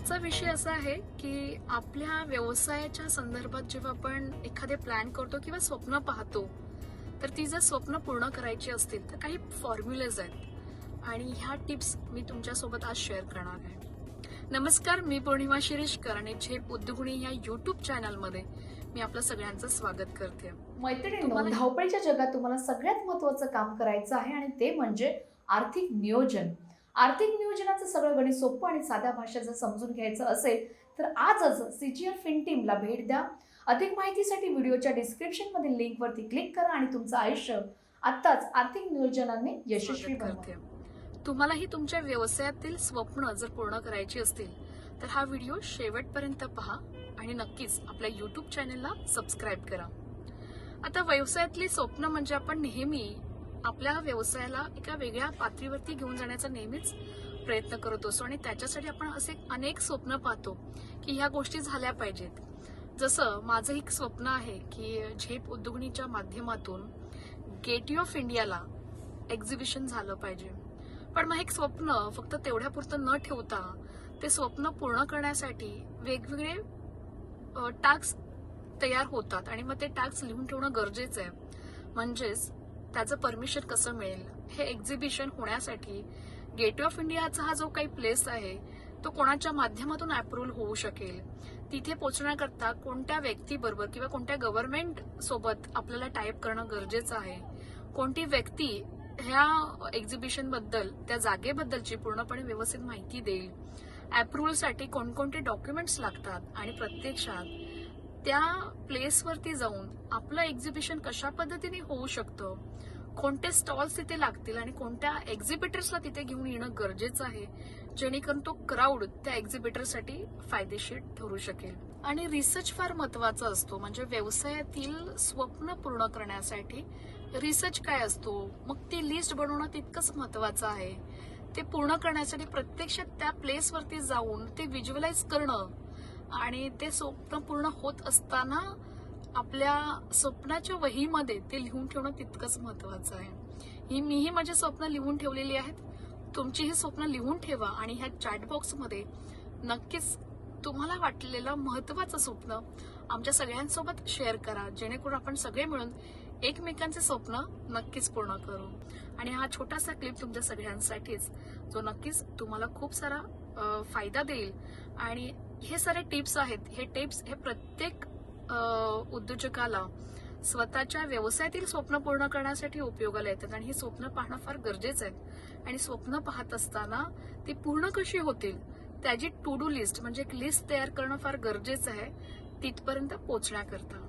आजचा विषय असा आहे की आपल्या व्यवसायाच्या संदर्भात जेव्हा आपण एखादे प्लॅन करतो किंवा स्वप्न पाहतो, तर ती जर स्वप्न पूर्ण करायची असतील तर काही फॉर्म्युलेज आहेत आणि ह्या टिप्स मी तुमच्यासोबत आज शेअर करणार आहे. नमस्कार, मी पौर्णिमा शिरीषकर आणि झेप उद्योगिनी या युट्यूब चॅनलमध्ये मी आपलं सगळ्यांचं स्वागत करते. मैत्रिणींनो, धावपळीच्या जगात तुम्हाला सगळ्यात महत्त्वाचं काम करायचं आहे आणि ते म्हणजे आर्थिक नियोजन. आर्थिक नियोजनाचं सगळं गणित सोपं आणि साध्या भाषेत जर समजून घ्यायचं असेल तर आजच सीजीआर फिनटीमला भेट द्या. अधिक माहितीसाठी व्हिडिओच्या डिस्क्रिप्शनमधील लिंकवरती क्लिक करा आणि तुमचं आयुष्य आत्ताच आर्थिक नियोजनाने यशस्वी बनवा. तुम्हालाही तुमच्या व्यवसायातील स्वप्न जर पूर्ण करायची असतील तर हा व्हिडिओ शेवटपर्यंत पहा आणि नक्कीच आपल्या युट्यूब चॅनलला सबस्क्राईब करा. आता व्यवसायातली स्वप्न म्हणजे आपण नेहमी आपल्या व्यवसायाला एका वेगळ्या पातळीवरती घेऊन जाण्याचा नेहमीच प्रयत्न करत असतो आणि त्याच्यासाठी आपण असे अनेक स्वप्न पाहतो की ह्या गोष्टी झाल्या पाहिजेत. जसं माझं एक स्वप्न आहे की झेप उद्योगिनीच्या माध्यमातून गेटवे ऑफ इंडियाला एक्झिबिशन झालं पाहिजे. पण मग एक स्वप्न फक्त तेवढ्यापुरतं न ठेवता ते स्वप्न पूर्ण करण्यासाठी वेगवेगळे टास्क तयार होतात आणि मग ते टास्क लिहून ठेवणं गरजेचं आहे. म्हणजेच त्याचं परमिशन कसं मिळेल, हे एक्झिबिशन होण्यासाठी गेटवे ऑफ इंडियाचा हा जो काही प्लेस आहे तो कोणाच्या माध्यमातून अप्रूव्हल होऊ शकेल, तिथे पोहोचण्याकरता कोणत्या व्यक्तीबरोबर किंवा कोणत्या गव्हर्नमेंट सोबत आपल्याला टाईप करणं गरजेचं आहे, कोणती व्यक्ती ह्या एक्झिबिशन बद्दल त्या जागेबद्दलची पूर्णपणे व्यवस्थित माहिती देईल, अप्रूव्हलसाठी कोणकोणते डॉक्युमेंट्स लागतात आणि प्रत्यक्षात त्या प्लेसवरती जाऊन आपलं एक्झिबिशन कशा पद्धतीने होऊ शकतं, कोणते स्टॉल्स तिथे लागतील आणि कोणत्या एक्झिबिटर्सला तिथे घेऊन येणं गरजेचं आहे, जेणेकरून तो क्राऊड त्या एक्झिबिटरसाठी फायदेशीर ठरू शकेल. आणि रिसर्च फार महत्वाचा असतो. म्हणजे व्यवसायातील स्वप्न पूर्ण करण्यासाठी रिसर्च काय असतो, मग ती लिस्ट बनवणं तितकंच महत्वाचं आहे. ते पूर्ण करण्यासाठी प्रत्यक्षात त्या प्लेसवरती जाऊन ते व्हिज्युअलाइज करणं आणि ते स्वप्न पूर्ण होत असताना आपल्या स्वप्नाच्या वहीमध्ये ते लिहून ठेवणं तितकंच महत्वाचं आहे. मीही माझे स्वप्न लिहून ठेवलेली आहेत. तुमची ही स्वप्न लिहून ठेवा आणि ह्या चॅट बॉक्समध्ये नक्कीच तुम्हाला वाटलेलं महत्वाचं स्वप्न आमच्या सगळ्यांसोबत शेअर करा, जेणेकरून आपण सगळे मिळून एकमेकांचे स्वप्न नक्कीच पूर्ण करू. आणि हा छोटासा क्लिप तुमच्या सगळ्यांसाठीच, जो नक्कीच तुम्हाला खूप सारा फायदा देईल. आणि हे सारे टिप्स आहेत, हे टिप्स हे प्रत्येक उद्योजकाला स्वतःच्या व्यवसायातील स्वप्न पूर्ण करण्यासाठी उपयोगाला येतात आणि ही स्वप्न पाहणं फार गरजेचं आहे. आणि स्वप्न पाहत असताना ती पूर्ण कशी होतील त्याची टू डू लिस्ट म्हणजे एक लिस्ट तयार करणं फार गरजेचं आहे तिथपर्यंत पोहोचण्याकरता.